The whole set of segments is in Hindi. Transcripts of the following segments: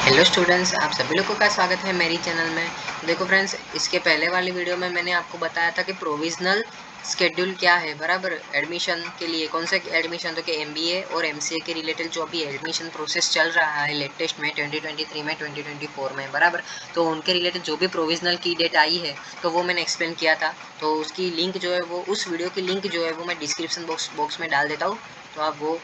हेलो स्टूडेंट्स, आप सभी लोगों का स्वागत है मेरी चैनल में। देखो फ्रेंड्स, इसके पहले वाली वीडियो में मैंने आपको बताया था कि प्रोविजनल शेड्यूल क्या है, बराबर। एडमिशन के लिए कौन से एडमिशन, तो कि एमबीए और एमसीए के रिलेटेड जो भी एडमिशन प्रोसेस चल रहा है लेटेस्ट में 2023 में 2024 में, बराबर। तो उनके रिलेटेड जो भी प्रोविजनल की डेट आई है तो वो मैंने एक्सप्लेन किया था। तो उसकी लिंक जो है वो, उस वीडियो की लिंक जो है वो मैं डिस्क्रिप्शन बॉक्स में डाल देता हूँ, तो आप वो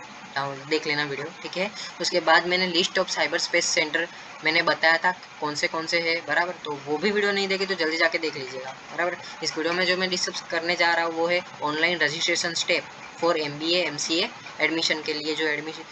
देख लेना वीडियो, ठीक है। उसके बाद मैंने list of cyber space centre मैंने बताया था कौन से है, बराबर। तो वो भी वीडियो नहीं देखी तो जल्दी जाके देख लीजिएगा, बराबर। इस वीडियो में जो मैं डिस्कस करने जा रहा हूँ वो है online registration step for MBA MCA admission के लिए। जो एडमिशन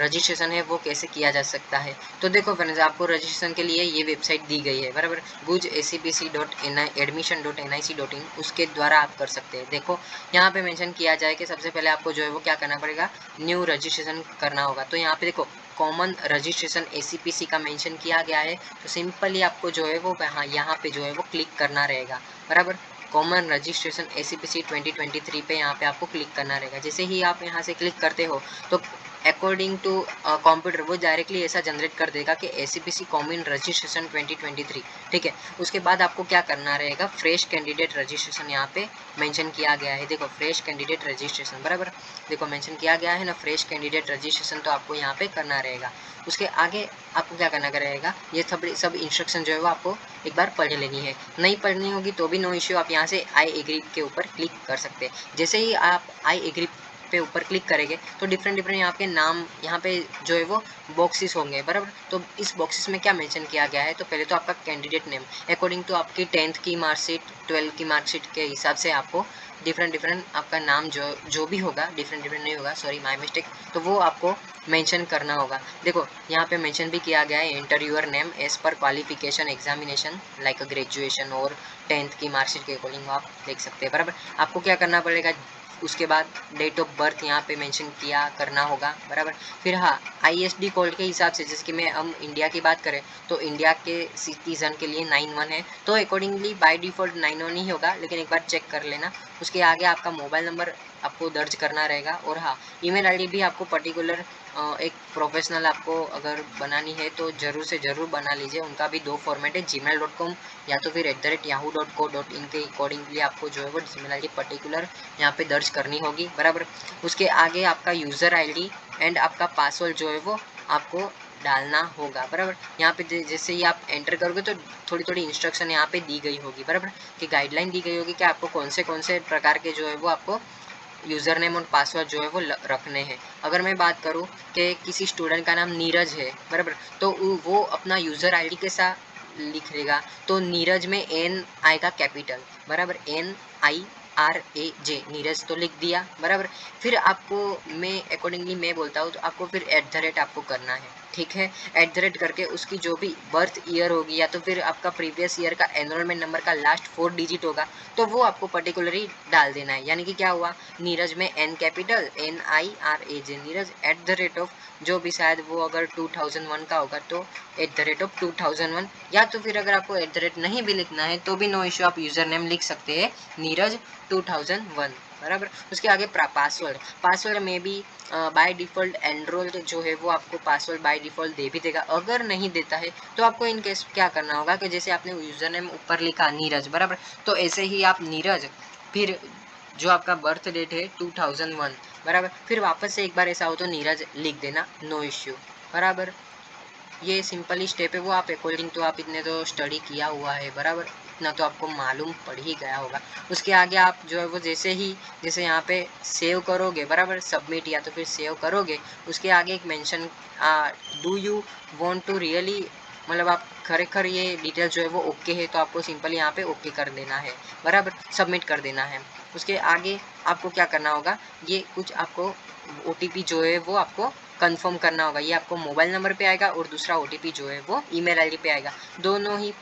रजिस्ट्रेशन है वो कैसे किया जा सकता है। तो देखो फ्रेंड्स, आपको रजिस्ट्रेशन के लिए ये वेबसाइट दी गई है, बराबर। guj.acpc.nic.in, उसके द्वारा आप कर सकते हैं। देखो यहाँ पे मेंशन किया जाए कि सबसे पहले आपको जो है वो क्या करना पड़ेगा, न्यू रजिस्ट्रेशन करना होगा। तो यहाँ पे देखो कॉमन रजिस्ट्रेशन एसीपीसी का मेंशन किया गया है, तो सिंपली आपको जो है वो यहाँ पे जो है वो क्लिक करना रहेगा, बराबर। कॉमन रजिस्ट्रेशन एसीपीसी 2023 पे यहाँ पे आपको क्लिक करना रहेगा। जैसे ही आप यहाँ से क्लिक करते हो तो अकॉर्डिंग टू कंप्यूटर वो डायरेक्टली ऐसा जनरेट कर देगा कि एसीपीसी कॉमन रजिस्ट्रेशन 2023, ठीक है। उसके बाद आपको क्या करना रहेगा, फ्रेश कैंडिडेट रजिस्ट्रेशन यहाँ पे मेंशन किया गया है। देखो फ्रेश कैंडिडेट रजिस्ट्रेशन, बराबर। देखो मेंशन किया गया है ना फ्रेश कैंडिडेट रजिस्ट्रेशन, तो आपको यहाँ पे करना रहेगा। उसके आगे आपको क्या करना रहेगा, ये सब इंस्ट्रक्शन जो है वो आपको एक बार पढ़ लेनी है। नहीं पढ़नी होगी तो भी नो इश्यू, आप यहाँ से आई एग्री के ऊपर क्लिक कर सकते हैं। जैसे ही आप आई एग्री पे ऊपर क्लिक करेंगे तो डिफरेंट डिफरेंट यहाँ के नाम, यहाँ पे जो है वो बॉक्सेस होंगे, बराबर। तो इस बॉक्सेस में क्या मेंशन किया गया है, तो पहले तो आपका कैंडिडेट नेम अकॉर्डिंग टू आपकी 10th की मार्कशीट 12th की मार्कशीट के हिसाब से आपको डिफरेंट आपका नाम जो भी होगा, डिफरेंट नहीं होगा, सॉरी माय मिस्टेक, तो वो आपको मेंशन करना होगा। देखो यहाँ पे मेंशन भी किया गया है, enter your name as per qualification examination like graduation और 10th की मार्कशीट के अकॉर्डिंग आप देख सकते हैं, बराबर। आपको क्या करना पड़ेगा, उसके बाद डेट ऑफ बर्थ यहाँ पे मेंशन किया करना होगा, बराबर। फिर हाँ, आईएसडी कोड के हिसाब से, जैसे कि मैं हम इंडिया की बात करें तो इंडिया के सिटीजन के लिए 91 है, तो अकॉर्डिंगली बाय डिफॉल्ट 91 ही होगा, लेकिन एक बार चेक कर लेना। उसके आगे आपका मोबाइल नंबर आपको दर्ज करना रहेगा, और हाँ, ईमेल आईडी भी आपको पर्टिकुलर एक प्रोफेशनल आपको अगर बनानी है तो ज़रूर से ज़रूर बना लीजिए। उनका भी दो फॉर्मेट है, gmail.com या तो फिर @yahoo.co.in के अकॉर्डिंगली आपको जो है वो जीमेल आईडी पर्टिकुलर यहाँ पे दर्ज करनी होगी, बराबर। उसके आगे आपका यूज़र आईडी एंड आपका पासवर्ड जो है वो आपको डालना होगा, बराबर। यहाँ पे जैसे ही आप एंटर करोगे तो थोड़ी थोड़ी इंस्ट्रक्शन यहाँ पे दी गई होगी, बराबर, कि गाइडलाइन दी गई होगी कि आपको कौन से प्रकार के जो है वो आपको यूज़र नेम और पासवर्ड जो है वो रखने हैं। अगर मैं बात करूँ कि किसी स्टूडेंट का नाम नीरज है, बराबर, तो वो अपना यूज़र आईडी के साथ लिख लेगा, तो नीरज में एन आएगा कैपिटल, बराबर, NIRAJ नीरज तो लिख दिया, बराबर। फिर आपको मैं अकॉर्डिंगली मैं बोलता हूँ तो आपको फिर आपको करना है, ठीक है। करके उसकी जो भी बर्थ ईयर होगी या तो फिर आपका प्रीवियस ईयर का एनरोलमेंट नंबर का लास्ट 4 डिजिट होगा, तो वो आपको पर्टिकुलरली डाल देना है। यानी कि क्या हुआ, नीरज में N capital NIRAJ Niraj of जो भी, शायद वो अगर 2001 का होगा तो ऑफ 2001, या तो फिर अगर आपको नहीं भी लिखना है तो भी नो इश्यू, आप यूज़र नेम लिख सकते हैं नीरज 2001, बराबर। उसके आगे पासवर्ड में भी बाय डिफ़ॉल्ट एनरोल्ड जो है वो आपको पासवर्ड बाय डिफ़ॉल्ट दे भी देगा। अगर नहीं देता है तो आपको इन केस क्या करना होगा कि जैसे आपने यूज़र नेम ऊपर लिखा नीरज, बराबर, तो ऐसे ही आप नीरज, फिर जो आपका बर्थ डेट है 2001, बराबर, फिर वापस से एक बार ऐसा हो तो नीरज लिख देना, नो इश्यू, बराबर। ये सिंपल ही स्टेप है, वो आप अकॉर्डिंग तो आप इतने तो स्टडी किया हुआ है, बराबर, इतना तो आपको मालूम पड़ ही गया होगा। उसके आगे आप जो है वो जैसे यहाँ पे सेव करोगे, बराबर, सबमिट या तो फिर सेव करोगे, उसके आगे एक mention, do you want to really, मतलब आप खरेखर ये डिटेल जो है वो ओके है, तो आपको सिंपली यहाँ पे ओके कर देना है, बराबर, सबमिट कर देना है। उसके आगे आपको क्या करना होगा, ये कुछ आपको OTP जो है वो आपको कंफर्म करना होगा। ये आपको मोबाइल नंबर पे आएगा और दूसरा OTP जो है वो ईमेल आईडी पे आएगा। दोनों ही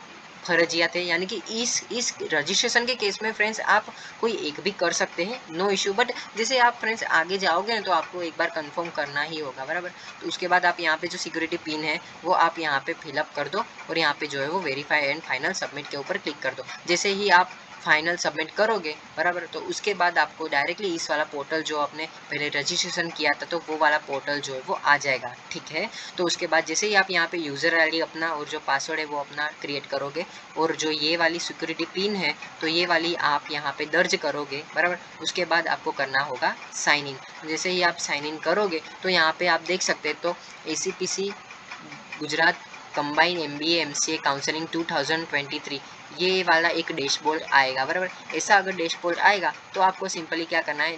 फर्जियात है, यानी कि इस रजिस्ट्रेशन के केस में फ्रेंड्स आप कोई एक भी कर सकते हैं, नो इश्यू। बट जैसे आप फ्रेंड्स आगे जाओगे ना तो आपको एक बार कंफर्म करना ही होगा, बराबर। तो उसके बाद आप यहाँ पे जो सिक्योरिटी पिन है वो आप यहाँ पे फिलअप कर दो और यहाँ पे जो है वो वेरीफाई एंड फाइनल सबमिट के ऊपर क्लिक कर दो। जैसे ही आप फाइनल सबमिट करोगे बराबर, तो उसके बाद आपको डायरेक्टली इस वाला पोर्टल जो आपने पहले रजिस्ट्रेशन किया था तो वो वाला पोर्टल जो है वो आ जाएगा। ठीक है, तो उसके बाद जैसे ही आप यहाँ पे यूज़र आईडी अपना और जो पासवर्ड है वो अपना क्रिएट करोगे और जो ये वाली सिक्योरिटी पिन है तो ये वाली आप यहाँ पे दर्ज करोगे बराबर, उसके बाद आपको करना होगा साइन इन। जैसे ही आप साइन इन करोगे तो यहाँ पे आप देख सकते हैं तो ACPC Gujarat combine MBA MCA counselling 2023 ये वाला एक डैशबोर्ड आएगा बराबर। ऐसा अगर डैशबोर्ड आएगा तो आपको सिंपली क्या करना है,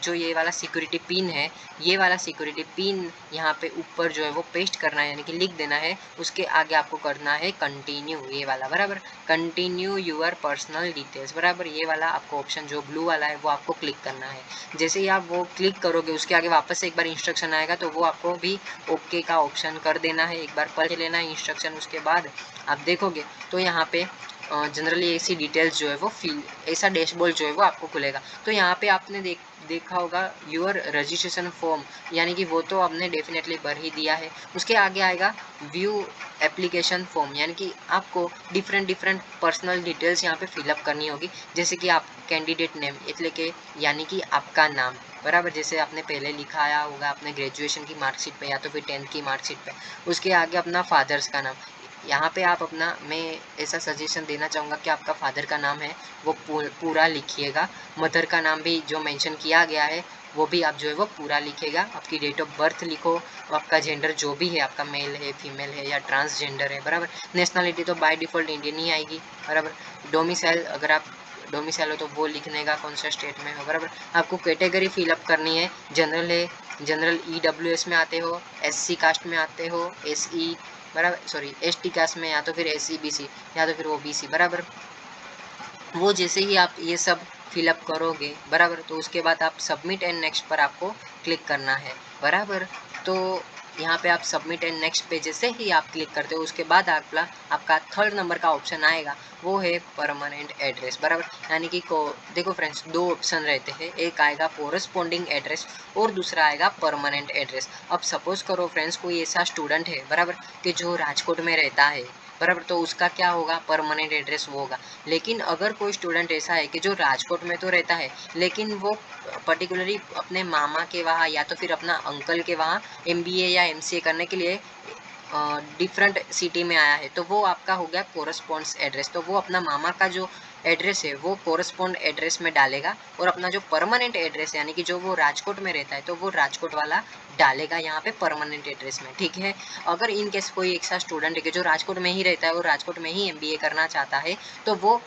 जो ये वाला सिक्योरिटी पिन है ये वाला सिक्योरिटी पिन यहाँ पे ऊपर जो है वो पेस्ट करना है, यानी कि लिख देना है। उसके आगे आपको करना है कंटिन्यू, ये वाला बराबर, कंटिन्यू यूर पर्सनल डिटेल्स बराबर, ये वाला आपको ऑप्शन जो ब्लू वाला है वो आपको क्लिक करना है। जैसे ही आप वो क्लिक करोगे उसके आगे वापस से एक बार इंस्ट्रक्शन आएगा तो वो आपको भी ओके का ऑप्शन कर देना है, एक बार पढ़ लेना है इंस्ट्रक्शन। उसके बाद आप देखोगे तो यहाँ पे जनरली ऐसी डिटेल्स जो है वो फिल, ऐसा डैशबोर्ड जो है वो आपको खुलेगा। तो यहाँ पे आपने देखा होगा योर रजिस्ट्रेशन फॉर्म, यानी कि वो तो आपने डेफिनेटली भर ही दिया है। उसके आगे आएगा व्यू एप्लीकेशन फॉर्म, यानी कि आपको डिफरेंट पर्सनल डिटेल्स यहाँ पे फिलअप करनी होगी। जैसे कि आप कैंडिडेट नेम એટલે કે यानी कि आपका नाम बराबर, जैसे आपने पहले लिखाया होगा अपने ग्रेजुएशन की मार्कशीट पे या तो फिर 10th की मार्कशीट पे। उसके आगे अपना फादर्स का नाम, यहाँ पे आप अपना, मैं ऐसा सजेशन देना चाहूँगा कि आपका फादर का नाम है वो पूरा लिखिएगा। मदर का नाम भी जो मेंशन किया गया है वो भी आप जो है वो पूरा लिखेगा। आपकी डेट ऑफ बर्थ लिखो, आपका जेंडर जो भी है, आपका मेल है फीमेल है या ट्रांसजेंडर है बराबर। नेशनलिटी तो बाय डिफ़ॉल्ट इंडियन ही आएगी बराबर। डोमिसाइल अगर आप डोमिसाइल हो तो वो लिखने का कौन सा स्टेट में हो बराबर। आपको कैटेगरी फिलअप करनी है, जनरल है, जनरल EWS में आते हो, SC कास्ट में आते हो, SE बराबर, सॉरी ST कास्ट में, या तो फिर SC BC या तो फिर OBC बराबर। वो जैसे ही आप ये सब फिलअप करोगे बराबर तो उसके बाद आप सबमिट एंड नेक्स्ट पर आपको क्लिक करना है बराबर। तो यहाँ पे आप सबमिट एंड नेक्स्ट पे जैसे ही आप क्लिक करते हो उसके बाद आपका थर्ड नंबर का ऑप्शन आएगा, वो है परमानेंट एड्रेस बराबर। यानी कि देखो फ्रेंड्स, दो ऑप्शन रहते हैं, एक आएगा कोरस्पॉन्डिंग एड्रेस और दूसरा आएगा परमानेंट एड्रेस। अब सपोज करो फ्रेंड्स कोई ऐसा स्टूडेंट है बराबर कि जो राजकोट में रहता है बराबर, तो उसका क्या होगा, परमानेंट एड्रेस वो होगा। लेकिन अगर कोई स्टूडेंट ऐसा है कि जो राजकोट में तो रहता है लेकिन वो पर्टिकुलरली अपने मामा के वहाँ या तो फिर अपना अंकल के वहाँ MBA या MCA करने के लिए डिफरेंट सिटी में आया है, तो वो आपका हो गया कोरस्पॉन्ड्स एड्रेस। तो वो अपना मामा का जो एड्रेस है वो कोरस्पॉन्ड एड्रेस में डालेगा और अपना जो परमानेंट एड्रेस है यानी कि जो वो राजकोट में रहता है तो वो राजकोट वाला डालेगा यहाँ पे परमानेंट एड्रेस में। ठीक है, अगर इन केस कोई एक सा स्टूडेंट है कि जो राजकोट में ही रहता है और राजकोट में ही MBA करना चाहता है तो वो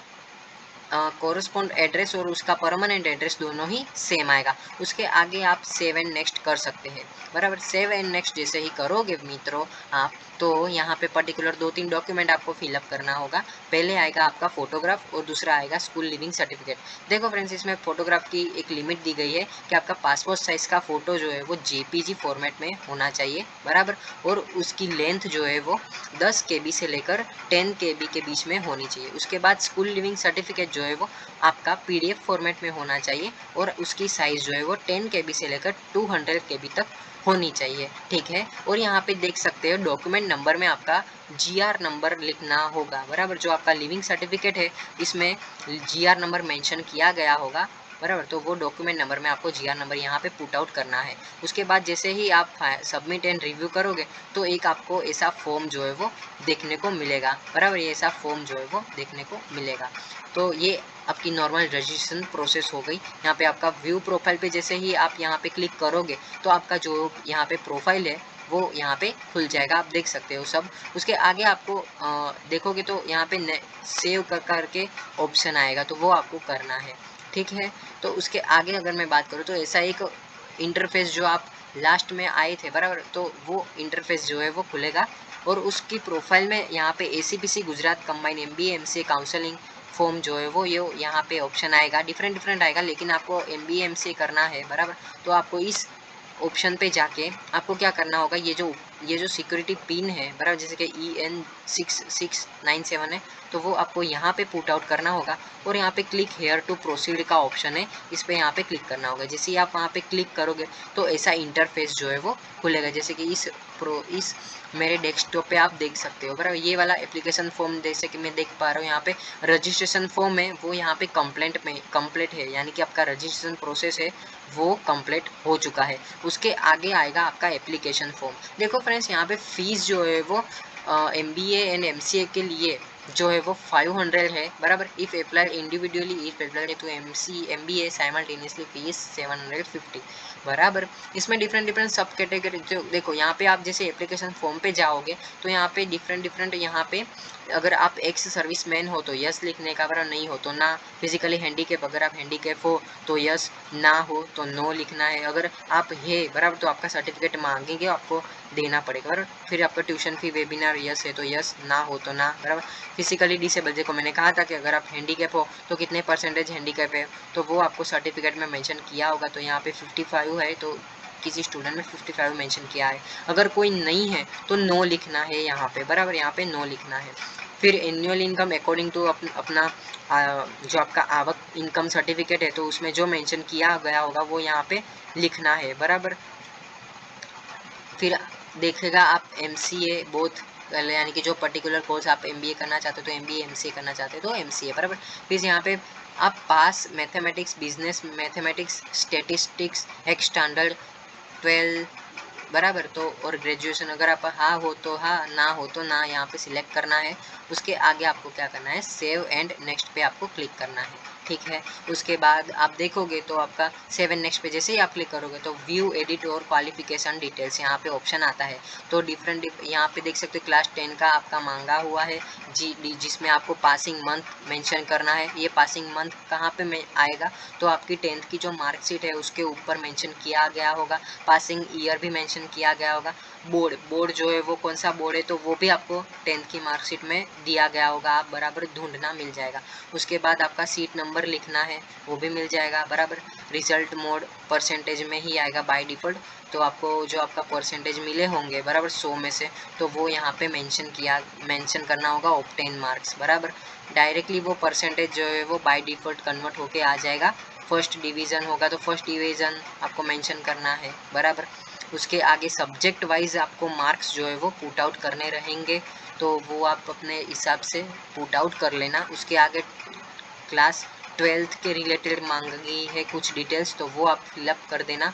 कोरस्पॉन्ड एड्रेस और उसका परमानेंट एड्रेस दोनों ही सेम आएगा। उसके आगे आप सेव एंड नेक्स्ट कर सकते हैं बराबर। सेव एंड नेक्स्ट जैसे ही करोगे मित्रों आप, तो यहाँ पे पर्टिकुलर 2-3 डॉक्यूमेंट आपको फिलअप करना होगा। पहले आएगा आपका फोटोग्राफ और दूसरा आएगा स्कूल लिविंग सर्टिफिकेट। देखो फ्रेंड्स, इसमें फोटोग्राफ की एक लिमिट दी गई है कि आपका पासपोर्ट साइज का फोटो जो है वो JPG फॉर्मेट में होना चाहिए बराबर, और उसकी लेंथ जो है वो 10 KB से लेकर 10 KB के बीच में होनी चाहिए। उसके बाद स्कूल लिविंग सर्टिफिकेट जो है वो आपका PDF फॉर्मेट में होना चाहिए और उसकी साइज़ जो है वो 10 KB से लेकर 200 KB तक होनी चाहिए। ठीक है, और यहाँ पे देख सकते हो डॉक्यूमेंट नंबर में आपका GR नंबर लिखना होगा बराबर। जो आपका लिविंग सर्टिफिकेट है इसमें GR नंबर मेंशन किया गया होगा बराबर, तो वो डॉक्यूमेंट नंबर में आपको GR नंबर यहाँ पे पुट आउट करना है। उसके बाद जैसे ही आप सबमिट एंड रिव्यू करोगे तो एक आपको ऐसा फॉर्म जो है वो देखने को मिलेगा बराबर, ये ऐसा फॉर्म जो है वो देखने को मिलेगा। तो ये आपकी नॉर्मल रजिस्ट्रेशन प्रोसेस हो गई। यहाँ पे आपका व्यू प्रोफाइल पे जैसे ही आप यहाँ पे क्लिक करोगे तो आपका जो यहाँ पे प्रोफाइल है वो यहाँ पे खुल जाएगा, आप देख सकते हो सब। उसके आगे आपको देखोगे तो यहाँ पे सेव करके ऑप्शन आएगा तो वो आपको करना है। ठीक है, तो उसके आगे अगर मैं बात करूँ तो ऐसा एक इंटरफेस जो आप लास्ट में आए थे बराबर, तो वो इंटरफेस जो है वो खुलेगा और उसकी प्रोफाइल में यहाँ पे ACPC Gujarat combine MBA MCA counselling form जो है वो ये यहाँ पे ऑप्शन आएगा, डिफरेंट आएगा। लेकिन आपको MBA MCA करना है बराबर, तो आपको इस ऑप्शन पे जाके आपको क्या करना होगा, ये जो ये जो सिक्योरिटी पिन है बराबर, जैसे कि EN6697 है, तो वो आपको यहाँ पे पुट आउट करना होगा और यहाँ पे क्लिक हेयर टू प्रोसीड का ऑप्शन है, इस पे यहाँ पे क्लिक करना होगा। जैसे ही आप वहाँ पे क्लिक करोगे तो ऐसा इंटरफेस जो है वो खुलेगा, जैसे कि इस मेरे डेस्कटॉप पे आप देख सकते हो बराबर। ये वाला एप्लीकेशन फॉर्म जैसे कि मैं देख पा रहा हूँ यहाँ पे रजिस्ट्रेशन फॉर्म है, वो यहाँ पे कंप्लीट है, यानी कि आपका रजिस्ट्रेशन प्रोसेस है वो कंप्लीट हो चुका है। उसके आगे आएगा आपका एप्लीकेशन फॉर्म। देखो फ्रेंड्स, यहाँ पे फीस जो है वो MBA एंड MCA के लिए जो है वो 500 है बराबर। If apply individually, if apply to MBA simultaneously fees 750 बराबर। इसमें डिफरेंट सब कैटेगरी जो देखो, यहाँ पे आप जैसे एप्लीकेशन फॉर्म पे जाओगे तो यहाँ पे डिफरेंट यहाँ पे अगर आप एक्स सर्विसमैन हो तो यस लिखने का, बराबर नहीं हो तो ना। फिजिकली हैंडीकैप, अगर आप हैंडीकैप हो तो यस, ना हो तो नो लिखना है। अगर आप है बराबर तो आपका सर्टिफिकेट मांगेंगे, आपको देना पड़ेगा बराबर। फिर आपका ट्यूशन फी, वेबिनार यस है तो यस, ना हो तो ना बराबर। फिजिकली डिसेबल, देखो मैंने कहा था कि अगर आप हैंडीकैप हो तो कितने परसेंटेज हैंडीकैप है तो वो आपको सर्टिफिकेट में मेंशन किया होगा, तो यहाँ पे 55 है तो किसी स्टूडेंट में 55 मेंशन किया है। अगर कोई नहीं है तो नो लिखना है यहाँ पे बराबर, यहाँ पे नो लिखना है। फिर एनुअल इनकम अकॉर्डिंग टू अपना जो आपका आवक इनकम सर्टिफिकेट है तो उसमें जो मेंशन किया गया होगा वो यहाँ पे लिखना है बराबर। फिर देखेगा आप MCA बोथ, यानी कि जो पर्टिकुलर कोर्स आप MBA करना चाहते हो तो MBA, MCA करना चाहते हो तो MCA बराबर। फिर यहाँ पे आप पास मैथमेटिक्स, बिजनेस मैथमेटिक्स, स्टेटिस्टिक्स, एक स्टैंडर्ड 12 बराबर। तो और ग्रेजुएशन अगर आप हाँ हो तो हाँ, ना हो तो ना, यहाँ पे सिलेक्ट करना है। उसके आगे आपको क्या करना है, सेव एंड नेक्स्ट पे आपको क्लिक करना है, ठीक है। उसके बाद आप देखोगे तो आपका सेव एंड नेक्स्ट पे जैसे ही आप क्लिक करोगे तो व्यू एडिट और क्वालिफिकेशन डिटेल्स यहाँ पे ऑप्शन आता है। तो डिफरेंट यहाँ पे देख सकते हो क्लास 10 का आपका मांगा हुआ है जिसमें आपको पासिंग मंथ मेंशन करना है। ये पासिंग मंथ कहाँ पे आएगा, तो आपकी 10th की जो मार्कशीट है उसके ऊपर मेंशन किया गया होगा। पासिंग ईयर भी मेंशन किया गया होगा। बोर्ड जो है वो कौन सा बोर्ड है तो वो भी आपको 10th की मार्कशीट में दिया गया होगा, आप बराबर ढूंढना मिल जाएगा। उसके बाद आपका सीट नंबर लिखना है, वो भी मिल जाएगा बराबर। रिजल्ट मोड परसेंटेज में ही आएगा बाय डिफ़ॉल्ट, तो आपको जो आपका परसेंटेज मिले होंगे बराबर 100 में से, तो वो यहाँ पे मेंशन करना होगा ऑब्टेन मार्क्स बराबर। डायरेक्टली वो परसेंटेज जो है वो बाय डिफ़ॉल्ट कन्वर्ट होके आ जाएगा। फर्स्ट डिवीज़न होगा तो फर्स्ट डिवीज़न आपको मेंशन करना है बराबर। उसके आगे सब्जेक्ट वाइज आपको मार्क्स जो है वो पुट आउट करने रहेंगे, तो वो आप अपने हिसाब से पुट आउट कर लेना। उसके आगे क्लास 12th के रिलेटेड मांगी है कुछ डिटेल्स, तो वो आप फिलअप कर देना।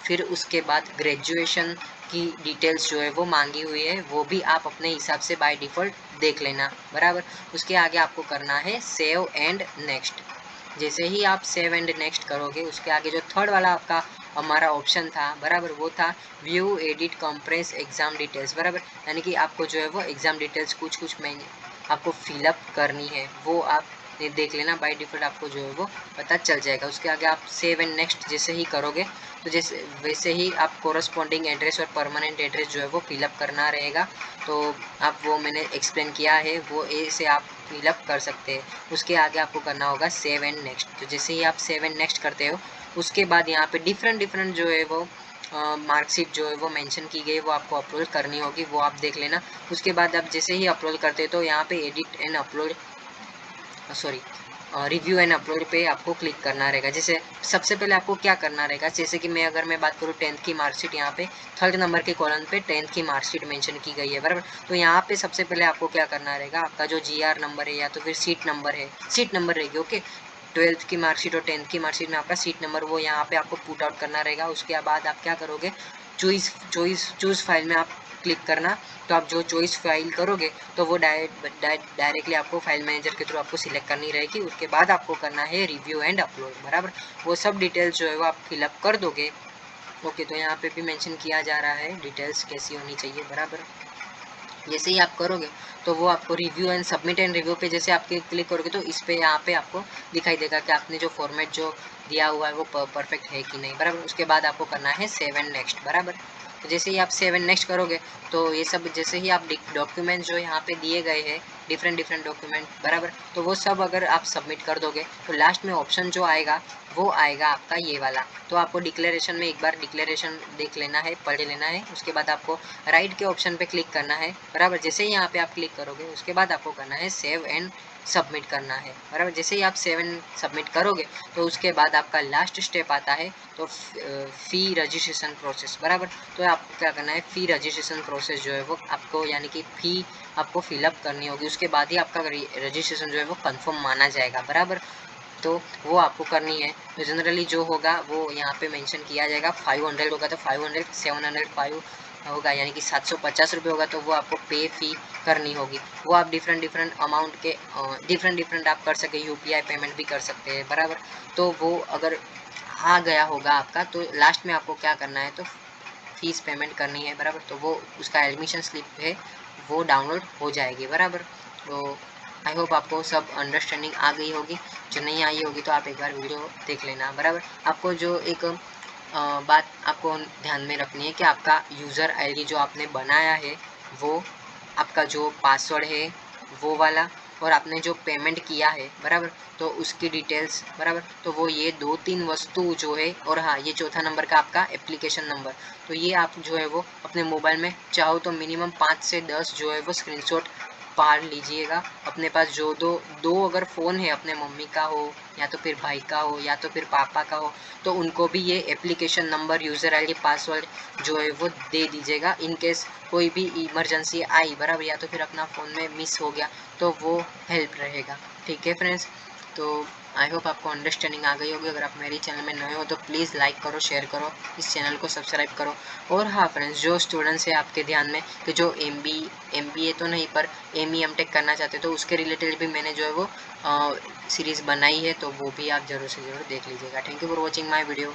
फिर उसके बाद ग्रेजुएशन की डिटेल्स जो है वो मांगी हुई है, वो भी आप अपने हिसाब से बाय डिफ़ॉल्ट देख लेना बराबर। उसके आगे आपको करना है सेव एंड नेक्स्ट। जैसे ही आप सेव एंड नेक्स्ट करोगे उसके आगे जो थर्ड वाला आपका हमारा ऑप्शन था बराबर, वो था view edit compress exam details बराबर। यानी कि आपको जो है वो एग्ज़ाम डिटेल्स कुछ मैंने आपको फिलअप करनी है, वो आप देख लेना। बाय डिफ़ॉल्ट आपको जो है वो पता चल जाएगा। उसके आगे आप सेव एंड नेक्स्ट जैसे ही करोगे तो जैसे वैसे ही आप कोरस्पॉन्डिंग एड्रेस और परमानेंट एड्रेस जो है वो फिलअप करना रहेगा। तो आप वो मैंने एक्सप्लेन किया है, वो ऐसे आप फिलअप कर सकते हैं। उसके आगे आपको करना होगा सेव एंड नेक्स्ट। तो जैसे ही आप सेव एंड नेक्स्ट करते हो उसके बाद यहाँ पे डिफरेंट जो है वो मार्कशीट जो है वो मेंशन की गई वो आपको अपलोड करनी होगी, वो आप देख लेना। उसके बाद आप जैसे ही अपलोड करते हो तो यहाँ पे edit and upload review and upload पे आपको क्लिक करना रहेगा। जैसे सबसे पहले आपको क्या करना रहेगा, जैसे कि अगर मैं बात करूँ 10th की मार्कशीट, यहाँ पे 3rd नंबर के कॉलम पे 10th की मार्कशीट मेंशन की गई है बराबर। तो यहाँ पे सबसे पहले आपको क्या करना रहेगा, आपका जो GR नंबर है या तो फिर सीट नंबर रहेगी, ओके। 12th की मार्कशीट और 10th की मार्कशीट में आपका सीट नंबर वो यहाँ पे आपको पुट आउट करना रहेगा। उसके बाद आप क्या करोगे, चूज़ फाइल में आप क्लिक करना। तो आप जो चॉइस फाइल करोगे तो वो डायरेक्टली आपको फाइल मैनेजर के थ्रू आपको सिलेक्ट करनी रहेगी। उसके बाद आपको करना है रिव्यू एंड अपलोड बराबर। वो सब डिटेल्स जो है वो आप फिलअप कर दोगे, ओके। तो यहाँ पे भी मेंशन किया जा रहा है डिटेल्स कैसी होनी चाहिए बराबर। जैसे ही आप करोगे तो वो आपको review and submit and review पे जैसे आप क्लिक करोगे तो इस पे यहाँ पे आपको दिखाई देगा कि आपने जो फॉर्मेट जो दिया हुआ है वो परफेक्ट है कि नहीं बराबर। उसके बाद आपको करना है सेव एंड नेक्स्ट बराबर। तो जैसे ही आप सेव एंड नेक्स्ट करोगे तो ये सब जैसे ही आप डॉक्यूमेंट जो यहाँ पे दिए गए हैं डिफरेंट डिफरेंट डॉक्यूमेंट बराबर, तो वो सब अगर आप सबमिट कर दोगे तो लास्ट में ऑप्शन जो आएगा वो आएगा आपका ये वाला। तो आपको डिक्लेरेशन में एक बार डिक्लेरेशन देख लेना है, पढ़ लेना है, उसके बाद आपको राइट के ऑप्शन पे क्लिक करना है बराबर। जैसे ही यहाँ पे आप क्लिक करोगे उसके बाद आपको करना है सेव एंड सबमिट करना है बराबर। जैसे ही आप सेव एंड सबमिट करोगे तो उसके बाद आपका लास्ट स्टेप आता है तो फ़ी रजिस्ट्रेशन प्रोसेस बराबर। तो आपको क्या करना है, फ़ी रजिस्ट्रेशन प्रोसेस जो है वो आपको यानी कि फ़ी आपको फिलअप करनी होगी, उसके बाद ही आपका रजिस्ट्रेशन जो है वो कंफर्म माना जाएगा बराबर। तो वो आपको करनी है। तो जनरली जो होगा वो यहाँ पे मेंशन किया जाएगा, 500 होगा तो 500, 705 होगा यानी कि 750 रुपये होगा तो वो आपको पे फी करनी होगी। वो आप डिफरेंट डिफरेंट अमाउंट के डिफरेंट डिफरेंट आप कर सके, यूपीआई पेमेंट भी कर सकते हैं बराबर। तो वो अगर आ गया होगा आपका तो लास्ट में आपको क्या करना है, तो फीस पेमेंट करनी है बराबर। तो वो उसका एडमिशन स्लिप है वो डाउनलोड हो जाएगी बराबर। तो आई होप आपको सब अंडरस्टैंडिंग आ गई होगी। जो नहीं आई होगी तो आप एक बार वीडियो देख लेना बराबर। आपको जो एक बात आपको ध्यान में रखनी है कि आपका यूज़र आईडी जो आपने बनाया है वो आपका जो पासवर्ड है वो वाला, और आपने जो पेमेंट किया है बराबर तो उसकी डिटेल्स बराबर। तो वो ये 2-3 वस्तु जो है, और हाँ ये चौथा नंबर का आपका एप्लीकेशन नंबर, तो ये आप जो है वो अपने मोबाइल में चाहो तो मिनिमम 5 से 10 जो है वो स्क्रीनशॉट पार लीजिएगा। अपने पास जो दो अगर फ़ोन है, अपने मम्मी का हो या तो फिर भाई का हो या तो फिर पापा का हो, तो उनको भी ये application number user ID password जो है वो दे दीजिएगा। इन केस कोई भी इमरजेंसी आई बराबर, या तो फिर अपना फ़ोन में मिस हो गया तो वो हेल्प रहेगा। ठीक है फ्रेंड्स, तो आई होप आपको अंडरस्टैंडिंग आ गई होगी। अगर आप मेरे चैनल में नए हो तो प्लीज़ लाइक करो, शेयर करो, इस चैनल को सब्सक्राइब करो। और हाँ फ्रेंड्स, जो स्टूडेंट्स हैं आपके ध्यान में कि जो MBA तो नहीं पर ME MTech करना चाहते हो, तो उसके रिलेटेड भी मैंने जो है वो सीरीज़ बनाई है, तो वो भी आप ज़रूर से ज़रूर देख लीजिएगा। Thank you for watching my video.